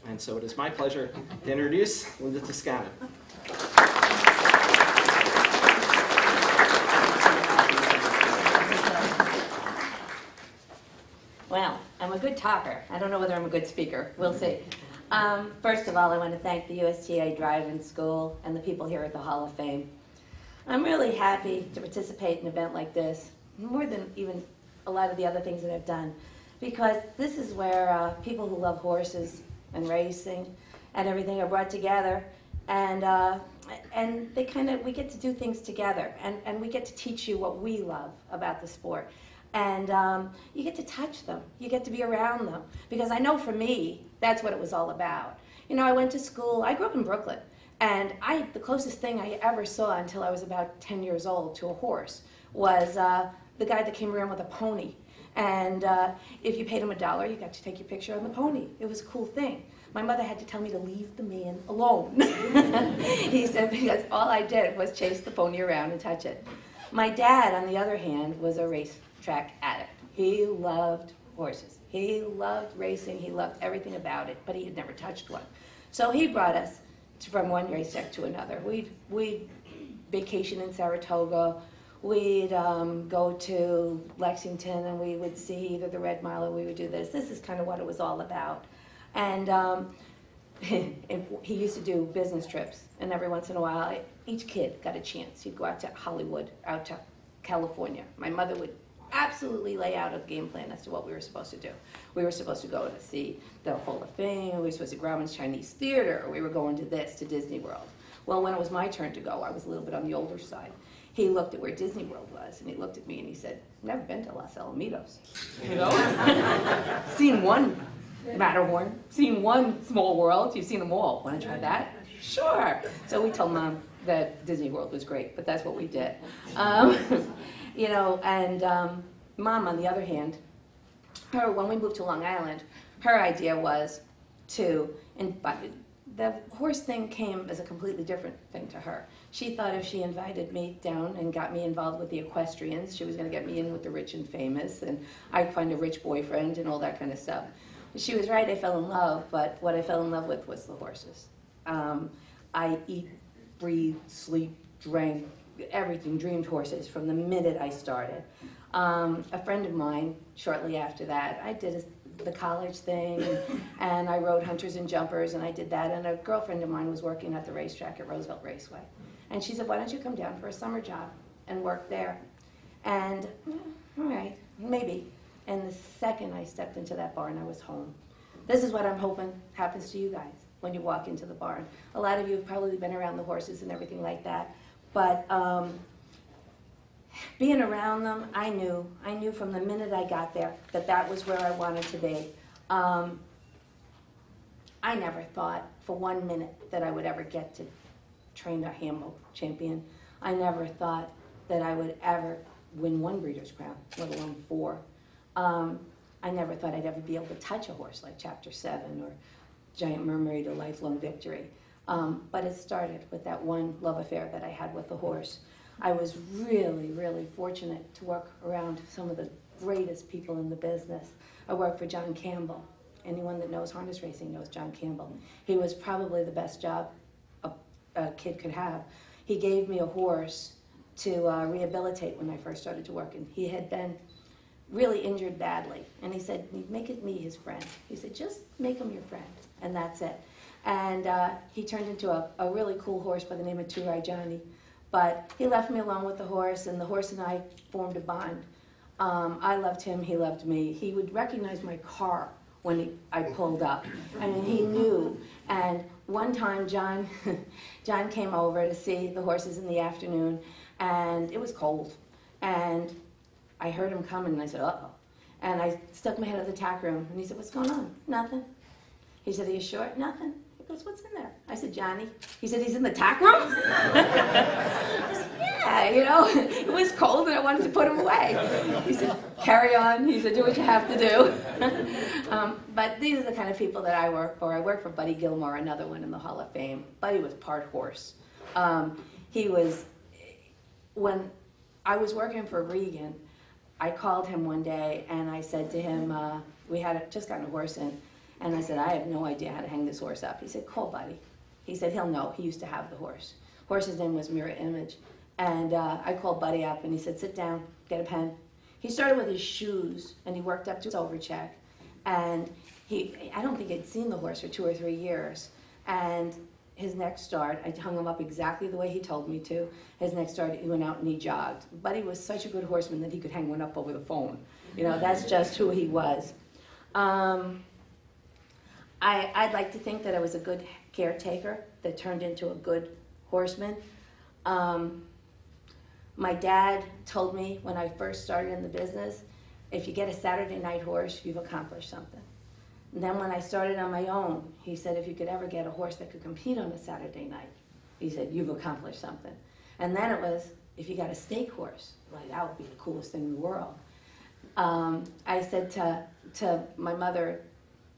And so it is my pleasure to introduce Linda Toscano. Well, I'm a good talker. I don't know whether I'm a good speaker. We'll see. First of all, I want to thank the USTA Driving School and the people here at the Hall of Fame. I'm really happy to participate in an event like this, more than even a lot of the other things that I've done, because this is where people who love horses and racing and everything are brought together, and they we get to do things together, and we get to teach you what we love about the sport. And you get to touch them. You get to be around them. Because I know for me, that's what it was all about. You know, I went to school. I grew up in Brooklyn. And the closest thing I ever saw until I was about 10 years old to a horse was the guy that came around with a pony. And if you paid him $1, you got to take your picture on the pony. It was a cool thing. My mother had to tell me to leave the man alone. He said, because all I did was chase the pony around and touch it. My dad, on the other hand, was a racetrack addict. He loved horses. He loved racing. He loved everything about it, but he had never touched one. So he brought us from one racetrack to another. We'd vacation in Saratoga. We'd go to Lexington, and we would see either the Red Mile or we would do this. This is kind of what it was all about. And he used to do business trips, and every once in a while, each kid got a chance. He'd go out to Hollywood, out to California. My mother would absolutely lay out a game plan as to what we were supposed to do. We were supposed to go to see the Hall of Fame, we were supposed to Grauman's Chinese Theater, we were going to this, to Disney World. Well, when it was my turn to go, I was a little bit on the older side. He looked at where Disney World was, and he looked at me and he said, "Never been to Los Alamitos." You know? Seen one Matterhorn, seen one Small World, you've seen them all. Want to try that? Sure. So we told Mom that Disney World was great, but that's what we did. You know, and Mom, on the other hand, when we moved to Long Island, her idea was to invite. The horse thing came as a completely different thing to her. She thought if she invited me down and got me involved with the equestrians, she was going to get me in with the rich and famous, and I'd find a rich boyfriend and all that kind of stuff. She was right, I fell in love, but what I fell in love with was the horses. I eat, breathe, sleep, drank, everything, dreamed horses from the minute I started. A friend of mine, shortly after that, I did the college thing, and I rode hunters and jumpers, and I did that, and a girlfriend of mine was working at the racetrack at Roosevelt Raceway. And she said, "Why don't you come down for a summer job and work there?" And, all right, maybe. And the second I stepped into that barn, I was home. This is what I'm hoping happens to you guys when you walk into the barn. A lot of you have probably been around the horses and everything like that, but being around them, I knew from the minute I got there that that was where I wanted to be. I never thought for 1 minute that I would ever get to train a Hambo champion. I never thought that I would ever win one breeder's crown, let alone 4. I never thought I'd ever be able to touch a horse like Chapter 7 or Giant Mermaid or Lifelong Victory. But it started with that one love affair that I had with the horse. I was really, really fortunate to work around some of the greatest people in the business. I worked for John Campbell. Anyone that knows harness racing knows John Campbell. He was probably the best job a kid could have. He gave me a horse to rehabilitate when I first started to work, and he had been really injured badly. And he said, "Make me his friend." He said, "Just make him your friend," and that's it. And he turned into a really cool horse by the name of Turai Johnny. But he left me alone with the horse, and the horse and I formed a bond. I loved him, he loved me. He would recognize my car when I pulled up. I mean, he knew. And one time, John came over to see the horses in the afternoon, and it was cold. And I heard him coming, and I said, "Uh-oh." And I stuck my head out of the tack room, and he said, "What's going on?" "Nothing." He said, "Are you sure?" "Nothing." He goes, "What's in there?" I said, "Johnny." He said, "He's in the tack room?" I said, "Yeah, you know, it was cold and I wanted to put him away." He said, "Carry on." He said, "Do what you have to do." But these are the kind of people that I work for. I work for Buddy Gilmore, another one in the Hall of Fame. Buddy was part horse. When I was working for Regan, I called him one day and I said to him, we had just gotten a horse in, And I said, I have no idea how to hang this horse up. He said, call Buddy. He said, he'll know. He used to have the horse. Horse's name was Mirror Image. And I called Buddy up and he said, sit down, get a pen. He started with his shoes and he worked up to his overcheck. And I don't think he'd seen the horse for 2 or 3 years. And his next start, I hung him up exactly the way he told me to. His next start, he went out and he jogged. Buddy was such a good horseman that he could hang one up over the phone. You know, that's just who he was. I'd like to think that I was a good caretaker that turned into a good horseman. My dad told me when I first started in the business, if you get a Saturday night horse, you've accomplished something. And then when I started on my own, he said, if you could ever get a horse that could compete on a Saturday night, he said, you've accomplished something. And then it was, if you got a stake horse, like that would be the coolest thing in the world. I said to my mother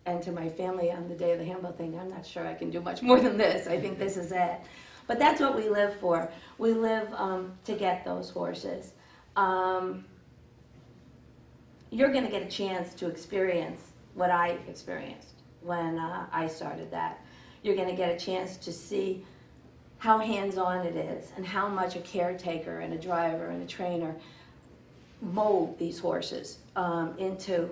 and to my family on the day of the handbill thing, I'm not sure I can do much more than this. I think this is it. But that's what we live for. We live to get those horses. You're going to get a chance to experience what I experienced when I started that. You're going to get a chance to see how hands-on it is and how much a caretaker and a driver and a trainer mold these horses into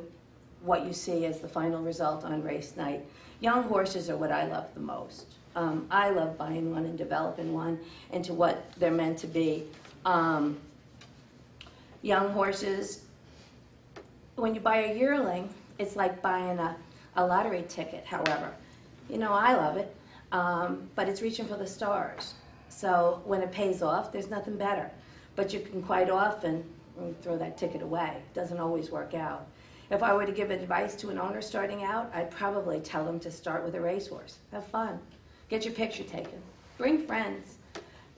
what you see as the final result on race night. Young horses are what I love the most. I love buying one and developing one into what they're meant to be. Young horses, when you buy a yearling, it's like buying a lottery ticket, however. You know, I love it, but it's reaching for the stars. So when it pays off, there's nothing better. But you can quite often throw that ticket away. It doesn't always work out. If I were to give advice to an owner starting out, I'd probably tell them to start with a racehorse. Have fun. Get your picture taken. Bring friends.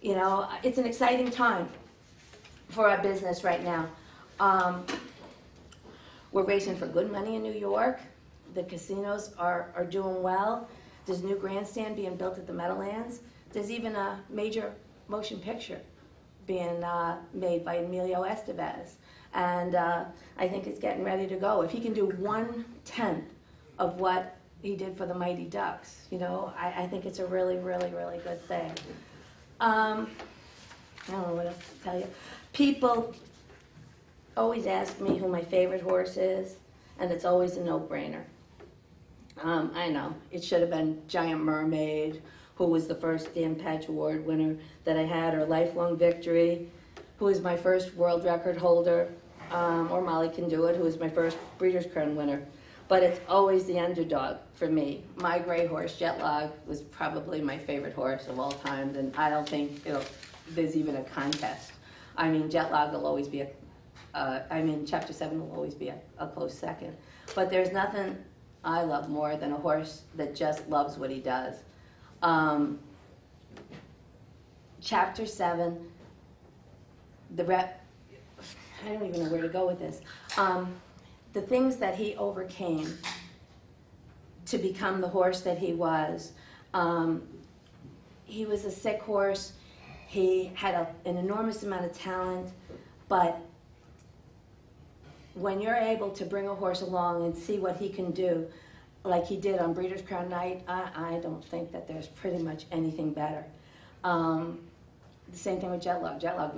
You know, it's an exciting time for our business right now. We're racing for good money in New York. The casinos are doing well. There's a new grandstand being built at the Meadowlands. There's even a major motion picture being made by Emilio Estevez. And I think it's getting ready to go. If he can do 1/10 of what he did for the Mighty Ducks, you know, I think it's a really, really, really good thing. I don't know what else to tell you. People always ask me who my favorite horse is, and it's always a no-brainer. I know, it should have been Giant Mermaid, who was the first Dan Patch Award winner that I had, or Lifelong Victory, who was my first world record holder, or Molly Can Do It, who was my first Breeders' Crown winner. But it's always the underdog for me. My gray horse, Jetlog, was probably my favorite horse of all time, and I don't think there's even a contest. I mean, Jetlog will always be Chapter 7 will always be a close second. But there's nothing I love more than a horse that just loves what he does. Chapter 7, I don't even know where to go with this. The things that he overcame to become the horse that he was. He was a sick horse. He had an enormous amount of talent, but when you're able to bring a horse along and see what he can do, like he did on Breeders' Crown Night, I don't think that there's pretty much anything better. The same thing with Jetlog. Jetlog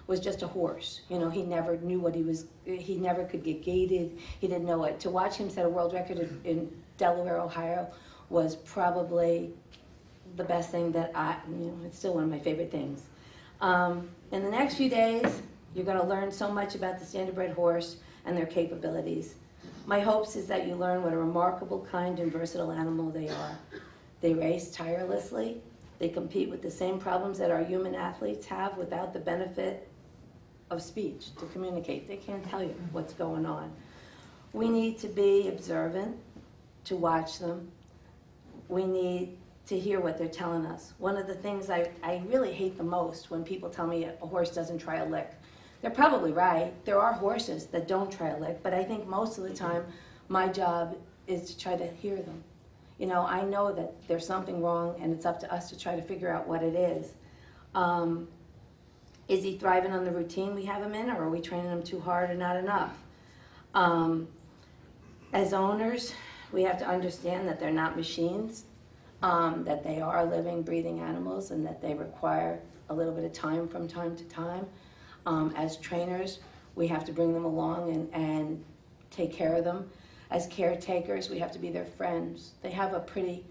was just a horse. You know, he never knew what he was. He never could get gaited. He didn't know it. To watch him set a world record in Delaware, Ohio, was probably the best thing that it's still one of my favorite things. In the next few days, you're going to learn so much about the standardbred horse and their capabilities. My hopes is that you learn what a remarkable, kind, and versatile animal they are. They race tirelessly. They compete with the same problems that our human athletes have without the benefit of speech to communicate. They can't tell you what's going on. We need to be observant, to watch them. We need to hear what they're telling us. One of the things I really hate the most when people tell me a horse doesn't try a lick. They're probably right. There are horses that don't try a lick, but I think most of the time my job is to try to hear them. You know, I know that there's something wrong and it's up to us to try to figure out what it is. Is he thriving on the routine we have him in, or are we training him too hard or not enough? As owners, We have to understand that they're not machines, that they are living, breathing animals, and that they require a little bit of time from time to time. As trainers, we have to bring them along and take care of them. As caretakers, we have to be their friends. They have a pretty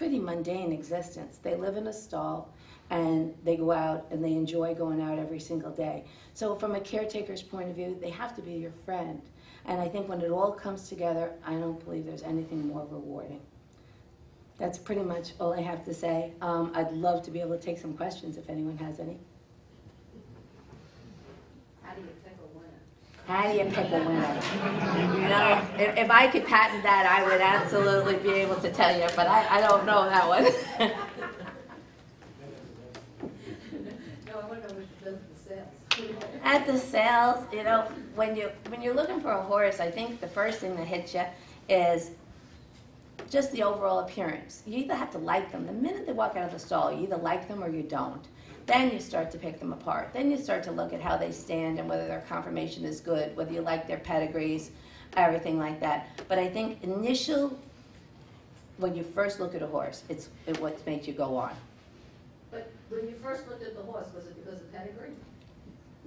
mundane existence. They live in a stall, and they go out and they enjoy going out every single day. So from a caretaker's point of view, they have to be your friend. And I think when it all comes together, I don't believe there's anything more rewarding. That's pretty much all I have to say. I'd love to be able to take some questions if anyone has any. How do you pick a winner? How do you pick a winner? You know, if I could patent that, I would absolutely be able to tell you, but I don't know that one. No, I want to know what does the sales. At the sales, you know, when you're looking for a horse, I think the first thing that hits you is just the overall appearance. You either have to like them. The minute they walk out of the stall, you either like them or you don't. Then you start to pick them apart. Then you start to look at how they stand and whether their conformation is good, whether you like their pedigrees, everything like that. But I think when you first look at a horse, it's what makes you go on. But when you first looked at the horse, was it because of pedigree?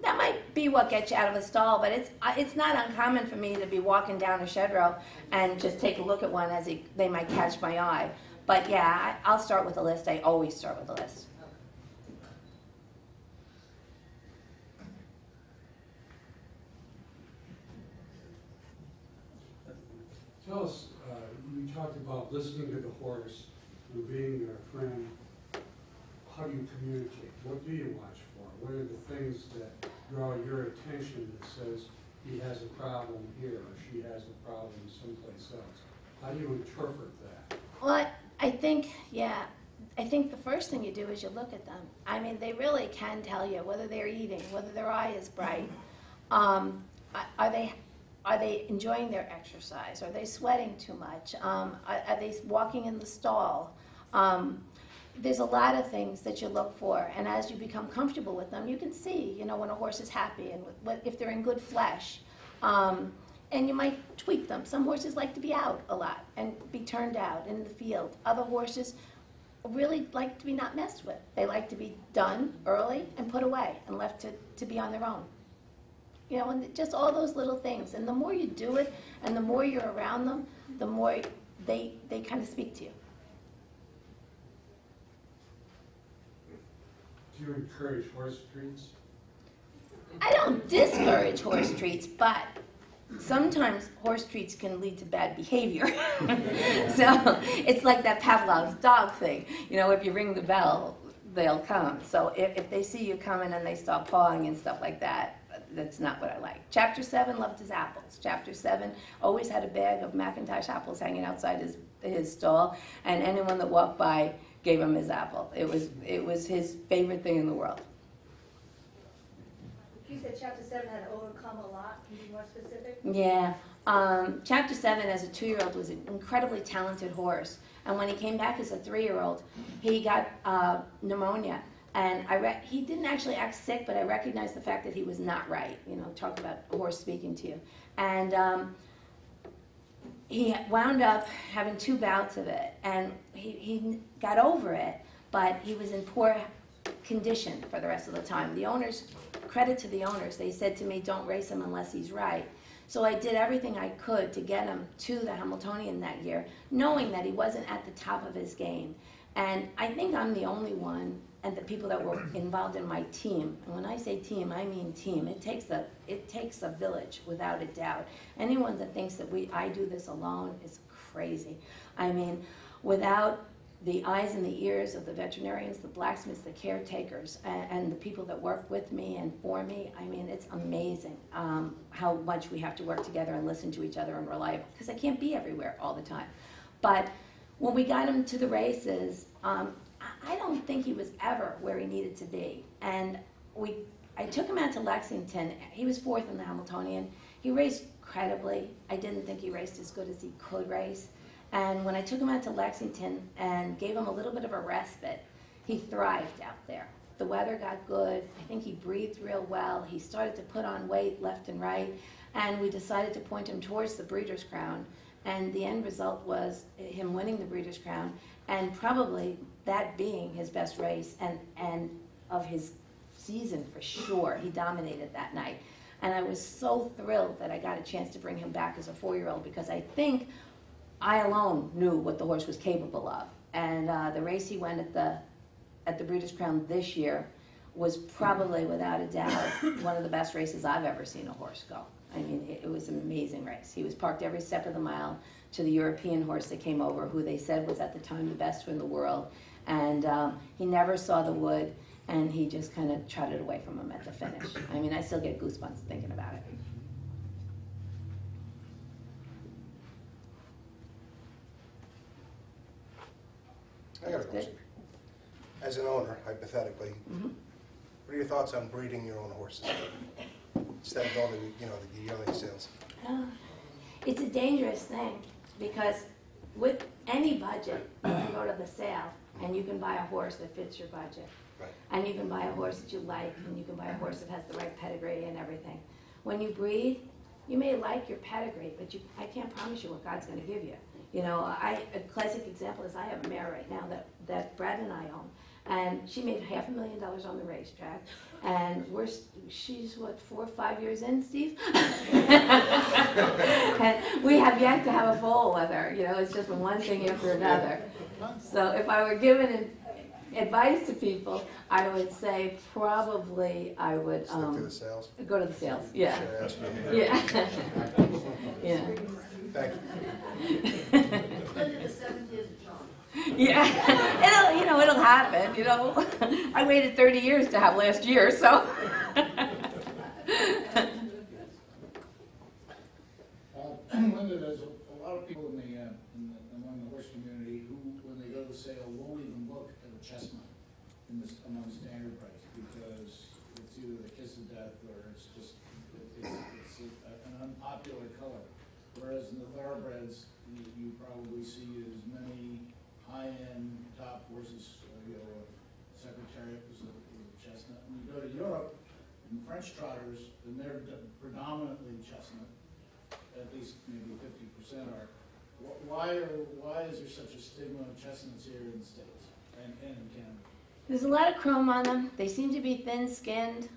That might be what gets you out of a stall, but it's not uncommon for me to be walking down a shed row and just take a look at one as they might catch my eye. But yeah, I'll start with a list. I always start with a list. Tell us, you talked about listening to the horse and being their friend. How do you communicate? What do you watch for? What are the things that draw your attention that says he has a problem here or she has a problem someplace else? How do you interpret that? Well, I think the first thing you do is you look at them. I mean, they really can tell you whether they're eating, whether their eye is bright. Are they enjoying their exercise? Are they sweating too much? Are they walking in the stall? There's a lot of things that you look for, and as you become comfortable with them, you can see, you know, when a horse is happy and if they're in good flesh. And you might tweak them. Some horses like to be out a lot and be turned out in the field. Other horses really like to be not messed with. They like to be done early and put away and left to be on their own. You know, and just all those little things. And the more you do it and the more you're around them, the more they kind of speak to you. Do you encourage horse treats? I don't discourage horse treats, but sometimes horse treats can lead to bad behavior. So it's like that Pavlov's dog thing. You know, if you ring the bell, they'll come. So if they see you coming and they start pawing and stuff like that, that's not what I like. Chapter 7 loved his apples. Chapter 7 always had a bag of McIntosh apples hanging outside his stall, and anyone that walked by gave him his apple. It was his favorite thing in the world. You said Chapter 7 had overcome a lot. Can you be more specific? Yeah. Chapter 7, as a 2-year-old, was an incredibly talented horse. And when he came back as a 3-year-old, he got pneumonia. And he didn't actually act sick, but I recognized the fact that he was not right. You know, talk about a horse speaking to you. And he wound up having 2 bouts of it. And he got over it, but he was in poor condition for the rest of the time. The owners, credit to the owners, they said to me, don't race him unless he's right. So I did everything I could to get him to the Hamiltonian that year, knowing that he wasn't at the top of his game. And I think I'm the only one, and the people that were involved in my team, and when I say team, I mean team. It takes a village, without a doubt. Anyone that thinks that I do this alone is crazy. I mean, without the eyes and the ears of the veterinarians, the blacksmiths, the caretakers, and the people that work with me and for me, I mean, it's amazing how much we have to work together and listen to each other and rely, because I can't be everywhere all the time. But when we got him to the races, I don't think he was ever where he needed to be. And I took him out to Lexington. He was 4th in the Hamiltonian. He raced credibly. I didn't think he raced as good as he could race. And when I took him out to Lexington and gave him a little bit of a respite, he thrived out there. The weather got good. I think he breathed real well. He started to put on weight left and right, and we decided to point him towards the Breeders' Crown. And the end result was him winning the Breeders' Crown, and probably that being his best race and of his season for sure. He dominated that night. And I was so thrilled that I got a chance to bring him back as a 4-year-old, because I think I alone knew what the horse was capable of. And the race he went at the Breeders' Crown this year was probably, without a doubt, one of the best races I've ever seen a horse go. I mean, it was an amazing race. He was parked every step of the mile to the European horse that came over, who they said was at the time the best in the world. And he never saw the wood, and he just kind of trotted away from him at the finish. I mean, I still get goosebumps thinking about it. I got a question. As an owner, hypothetically, what are your thoughts on breeding your own horses instead of all the, the yearling sales? It's a dangerous thing, because with any budget, you can go to the sale and you can buy a horse that fits your budget. Right. And you can buy a horse that you like, and you can buy a horse that has the right pedigree and everything. When you breed, you may like your pedigree, but I can't promise you what God's going to give you. A classic example is I have a mare right now that Brad and I own. And she made $500,000 on the racetrack, and she's what, 4 or 5 years in, Steve? And we have yet to have a foal with her. It's just one thing after another. So if I were given advice to people, I would say probably I would Stick to the sales. go to the sales. Yeah. Should I ask you? Yeah. Yeah. Thank you. Under the 7 years of John. Yeah, it'll happen. I waited 30 years to have last year, so. Linda, there's a lot of people among the horse community who, when they go to the sale, won't even look at a chestnut among standardbreds, because it's either the kiss of death or it's just an unpopular color. Whereas in the thoroughbreds, you probably see as many high-end top horses, Secretariat was a chestnut. When you go to Europe, and French trotters, and they're predominantly chestnut, at least maybe 50% are. Why is there such a stigma of chestnuts here in the States and in Canada? There's a lot of chrome on them. They seem to be thin-skinned.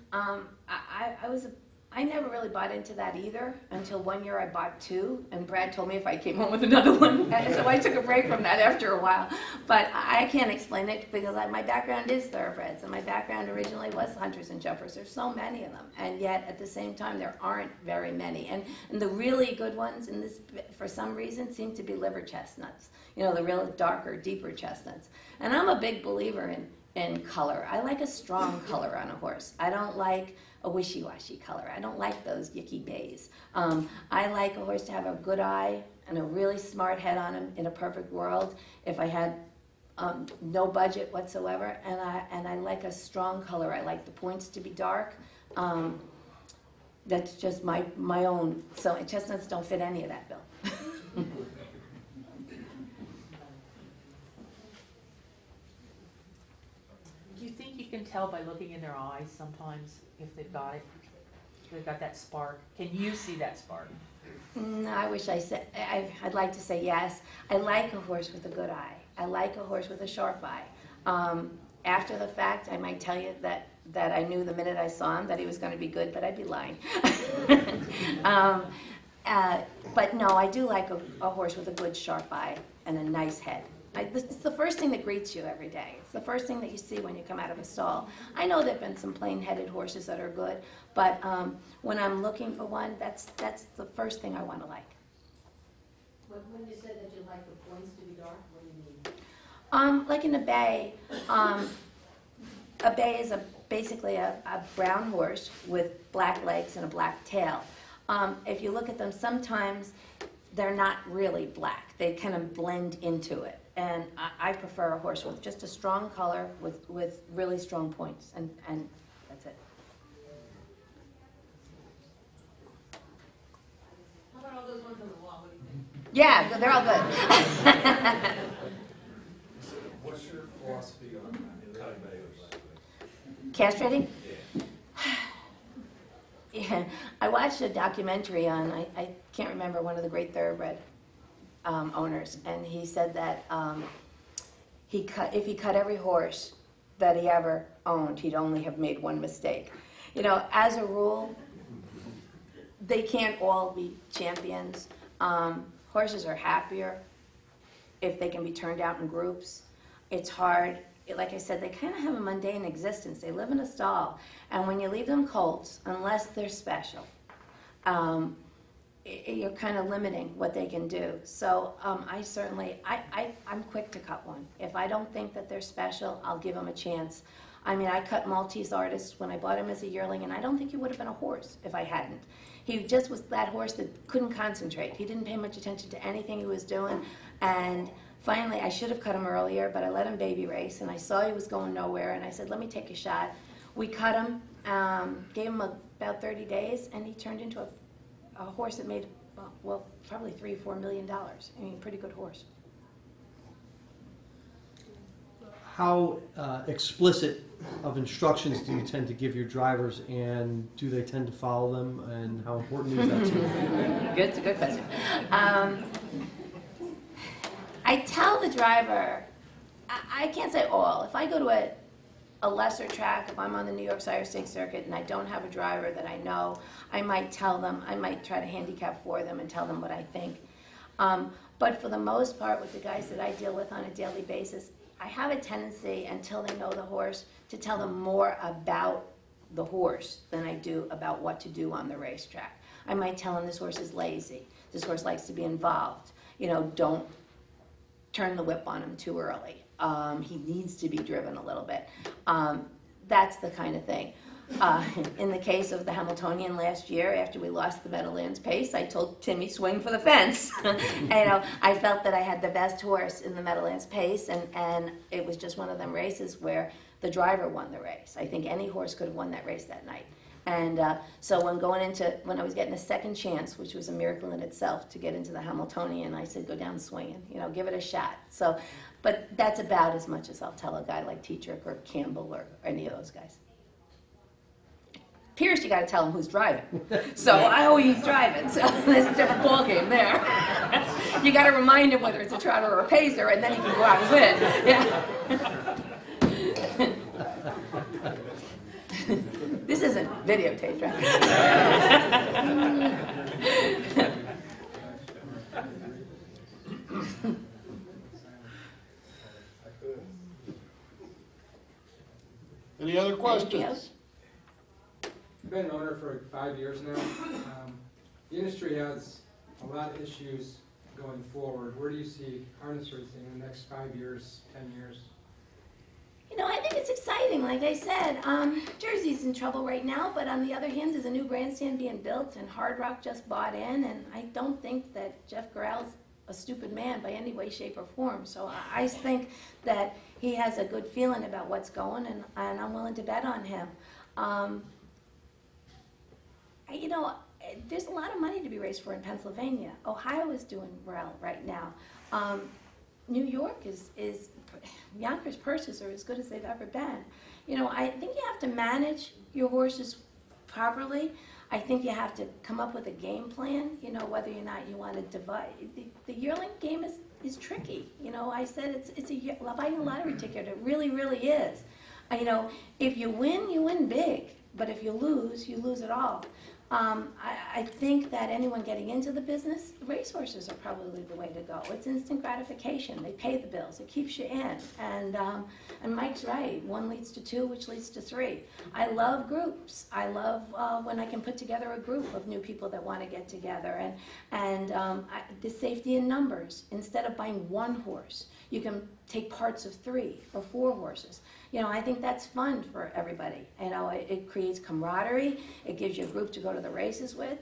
I never really bought into that either until one year I bought 2, and Brad told me if I came home with another one. So I took a break from that after a while. But I can't explain it, because my background is thoroughbreds, and my background originally was hunters and jumpers. There's so many of them, and yet at the same time there aren't very many. And the really good ones in this, for some reason, seem to be liver chestnuts. The real darker, deeper chestnuts. And I'm a big believer in color. I like a strong color on a horse. I don't like a wishy-washy color. I don't like those yicky bays. I like a horse to have a good eye and a really smart head on him in a perfect world. If I had no budget whatsoever, and I like a strong color. I like the points to be dark. That's just my own. So chestnuts don't fit any of that bill. Do you think you can tell by looking in their eyes sometimes if they've got it? They've got that spark. Can you see that spark? I wish I said, I'd like to say yes. I like a horse with a good eye. I like a horse with a sharp eye. After the fact, I might tell you that I knew the minute I saw him that he was going to be good, but I'd be lying. But no, I do like a horse with a good sharp eye and a nice head. It's the first thing that greets you every day. It's the first thing that you see when you come out of a stall. I know there have been some plain-headed horses that are good, but when I'm looking for one, that's the first thing I want to like. When you said that you like the points to be dark, what do you mean? Like in a bay is basically a brown horse with black legs and a black tail. If you look at them, sometimes they're not really black. They kind of blend into it. And I prefer a horse with just a strong color with really strong points, and that's it. How about all those ones on the wall? What do you think? Yeah, they're all good. What's your philosophy on cutting bays? Castrating? Yeah, I watched a documentary on, I can't remember, one of the great thoroughbred owners, and he said that if he cut every horse that he ever owned, he'd only have made one mistake. You know, as a rule, they can't all be champions. Horses are happier if they can be turned out in groups. It's hard. Like I said, they kind of have a mundane existence. They live in a stall. And when you leave them colts, unless they're special, you're kind of limiting what they can do. So I'm quick to cut one. If I don't think that they're special, I'll give them a chance. I mean, I cut Maltese Artist when I bought him as a yearling, and I don't think he would have been a horse if I hadn't. He just was that horse that couldn't concentrate. He didn't pay much attention to anything he was doing, and finally, I should have cut him earlier, but I let him baby race, and I saw he was going nowhere, and I said, let me take a shot. We cut him, gave him about 30 days, and he turned into a horse that made, well, probably $3 or $4 million. I mean, pretty good horse. How explicit of instructions do you tend to give your drivers, and do they tend to follow them, and how important is that to you? Good, it's a good question. I tell the driver, I can't say all. If I go to a lesser track, if I'm on the New York Sire Stakes circuit and I don't have a driver that I know, I might tell them, I might try to handicap for them and tell them what I think. But for the most part, with the guys that I deal with on a daily basis, I have a tendency, until they know the horse, to tell them more about the horse than I do about what to do on the racetrack. I might tell them this horse is lazy. This horse likes to be involved. You know, don't turn the whip on him too early. He needs to be driven a little bit. That's the kind of thing. In the case of the Hamiltonian last year, after we lost the Meadowlands Pace, I told Timmy, swing for the fence. I felt that I had the best horse in the Meadowlands Pace, and it was just one of them races where the driver won the race. I think any horse could have won that race that night. And so when I was getting a second chance, which was a miracle in itself to get into the Hamiltonian, I said, go down swinging, give it a shot. So, but that's about as much as I'll tell a guy like Tetrick or Campbell or any of those guys. Pierce, you got to tell him who's driving. So I know he's driving, so there's a different ballgame there. You got to remind him whether it's a trotter or a pacer, and then he can go out and win. Yeah. This isn't videotaped, right? Any other questions? Yes. I've been an owner for 5 years now. The industry has a lot of issues going forward. Where do you see harness racing in the next 5 years, 10 years? I think it's exciting. Like I said, Jersey's in trouble right now, but on the other hand, there's a new grandstand being built, and Hard Rock just bought in, and I don't think that Jeff Corral's a stupid man by any way, shape, or form. So I think that he has a good feeling about what's going, and I'm willing to bet on him. There's a lot of money to be raised for in Pennsylvania. Ohio is doing well right now. New York is Yonkers purses are as good as they've ever been. I think you have to manage your horses properly. I think you have to come up with a game plan, whether or not you want to divide. The yearling game is tricky. I said it's buying a lottery ticket. It really, really is. If you win big, but if you lose it all. I think that anyone getting into the business, racehorses are probably the way to go. It's instant gratification. They pay the bills. It keeps you in. And Mike's right. 1 leads to 2, which leads to 3. I love groups. I love when I can put together a group of new people that want to get together. And the safety in numbers. Instead of buying 1 horse, you can take parts of 3 or 4 horses. I think that's fun for everybody. It creates camaraderie. It gives you a group to go to the races with.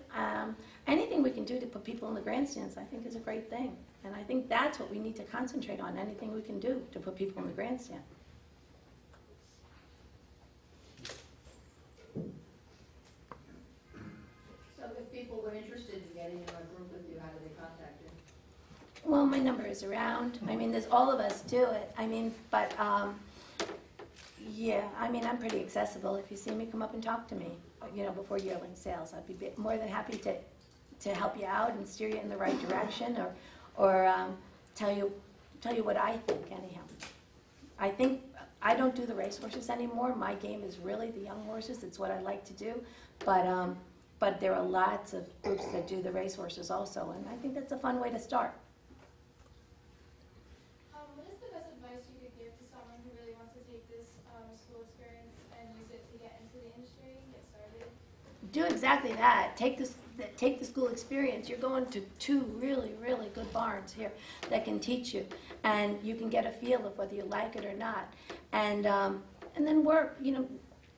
Anything we can do to put people in the grandstands, I think, is a great thing. And I think that's what we need to concentrate on, anything we can do to put people in the grandstand. So if people were interested in getting in a group with you, how do they contact you? Well, my number is around. There's all of us do it. But Yeah, I mean, I'm pretty accessible. If you see me, come up and talk to me, before yearling sales. I'd be more than happy to help you out and steer you in the right direction, or tell you what I think, anyhow. I think I don't do the racehorses anymore. My game is really the young horses. It's what I like to do, but there are lots of groups that do the racehorses also, and I think that's a fun way to start. What is the best advice you could give to someone who really wants to take this school experience and use it to get into the industry, get started? Do exactly that. Take the school experience. You're going to two really, really good barns here that can teach you, and you can get a feel of whether you like it or not. And then work.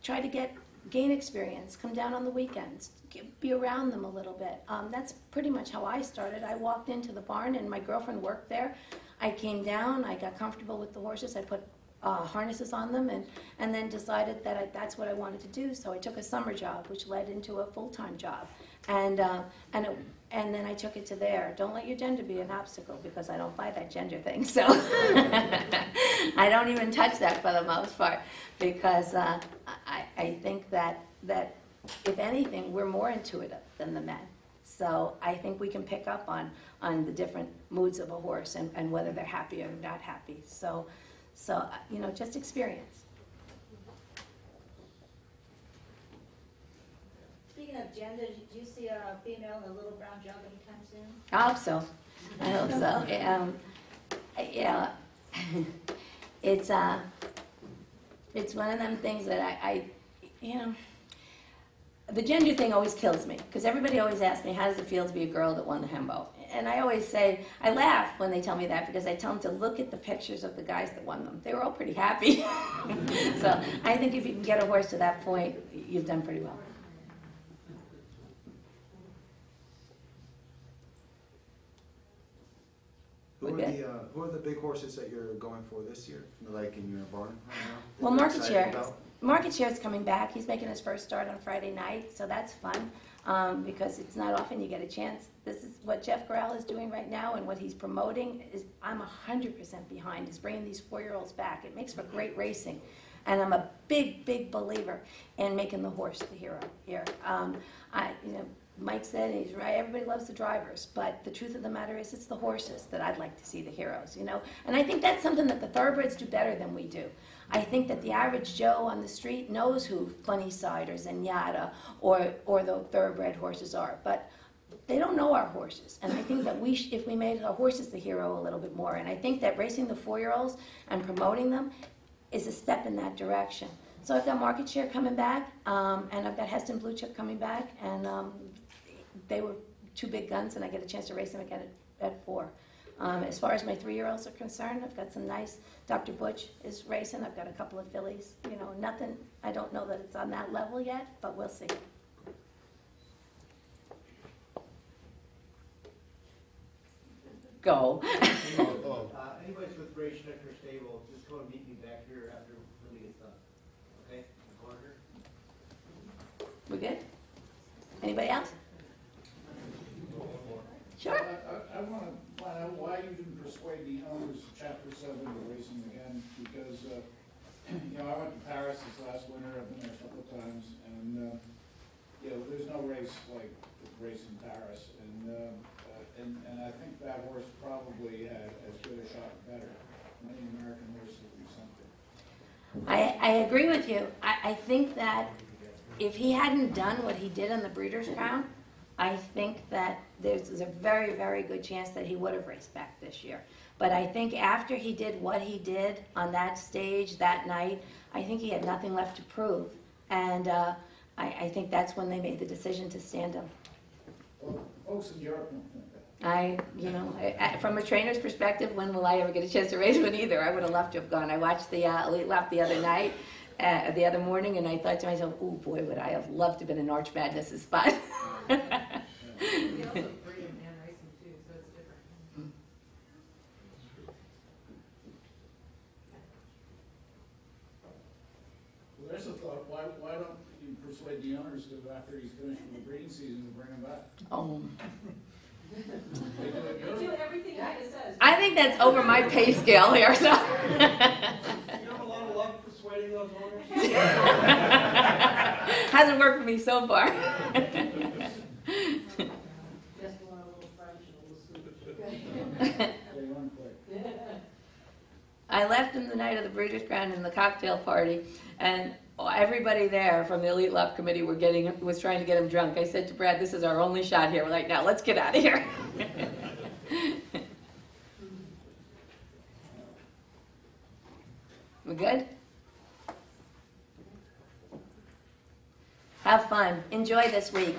Try to gain experience. Come down on the weekends. Be around them a little bit. That's pretty much how I started. I walked into the barn, and my girlfriend worked there. I came down. I got comfortable with the horses. I put harnesses on them, and then decided that that's what I wanted to do. So I took a summer job, which led into a full-time job, and then I took it to there. Don't let your gender be an obstacle, because I don't buy that gender thing. So I don't even touch that for the most part, because I think that if anything, we're more intuitive than the men. So I think we can pick up on the different moods of a horse and whether they're happy or not happy. So just experience. Speaking of gender, do you see a female in a little brown jug anytime soon? I hope so. I hope so. It's one of them things that the gender thing always kills me, because everybody always asks me, how does it feel to be a girl that won the Hembo? And I always say, I laugh when they tell me that, because I tell them to look at the pictures of the guys that won them. They were all pretty happy. So I think if you can get a horse to that point, you've done pretty well. Who are the big horses that you're going for this year, like in your barn right now? Well, Market Share is coming back. He's making his first start on Friday night, so that's fun, because it's not often you get a chance. This is what Jeff Corral is doing right now, and what he's promoting is I'm 100% behind. He's bringing these 4-year-olds back. It makes for great racing, and I'm a big, big believer in making the horse the hero here. Mike said, and he's right, everybody loves the drivers, but the truth of the matter is it's the horses that I'd like to see the heroes, And I think that's something that the thoroughbreds do better than we do. I think that the average Joe on the street knows who Funny Side or Zenyatta or the thoroughbred horses are, but they don't know our horses. And I think that if we made our horses the hero a little bit more, and I think that racing the 4-year-olds and promoting them is a step in that direction. So I've got Market Share coming back, and I've got Heston Blue Chip coming back, and they were 2 big guns, and I get a chance to race them again at 4. As far as my 3-year-olds are concerned, I've got some nice, Dr. Butch is racing, I've got a couple of fillies, nothing, I don't know that it's on that level yet, but we'll see. Go. Anybody's with Ray Schnecker Stable, just come and meet me back here after Linda gets done. Okay? We good? Anybody else? Sure. I want to find out why you didn't persuade the owners of Chapter 7 to racing again, because, I went to Paris this last winter, I've been there a couple of times, and, there's no race like the race in Paris, and I think that horse probably had as good a shot, better. Many American horses do something. I agree with you. I think that if he hadn't done what he did on the Breeders' Crown, I think that there's a very, very good chance that he would have raced back this year. But I think after he did what he did on that stage that night, I think he had nothing left to prove. And I think that's when they made the decision to stand him. Well, folks in Europe don't think that. From a trainer's perspective, when will I ever get a chance to race one either? I would have loved to have gone. I watched the Elite Lap the other night, the other morning, and I thought to myself, oh boy, would I have loved to have been in Arch Madness' spot. They also breed in man racing too, so it's different. Well, there's a thought. Why don't you persuade the owners to, after he's finished with the breeding season, to bring him back? Oh. They do everything he says. I think that's over my pay scale here. So. You have a lot of luck persuading those owners Hasn't worked for me so far. Just want a little French and a little Swedish. I left him the night of the British Crown in the cocktail party, and everybody there from the Elite Love Committee was trying to get him drunk. I said to Brad, this is our only shot here. We're like, now let's get out of here. We good? Have fun. Enjoy this week.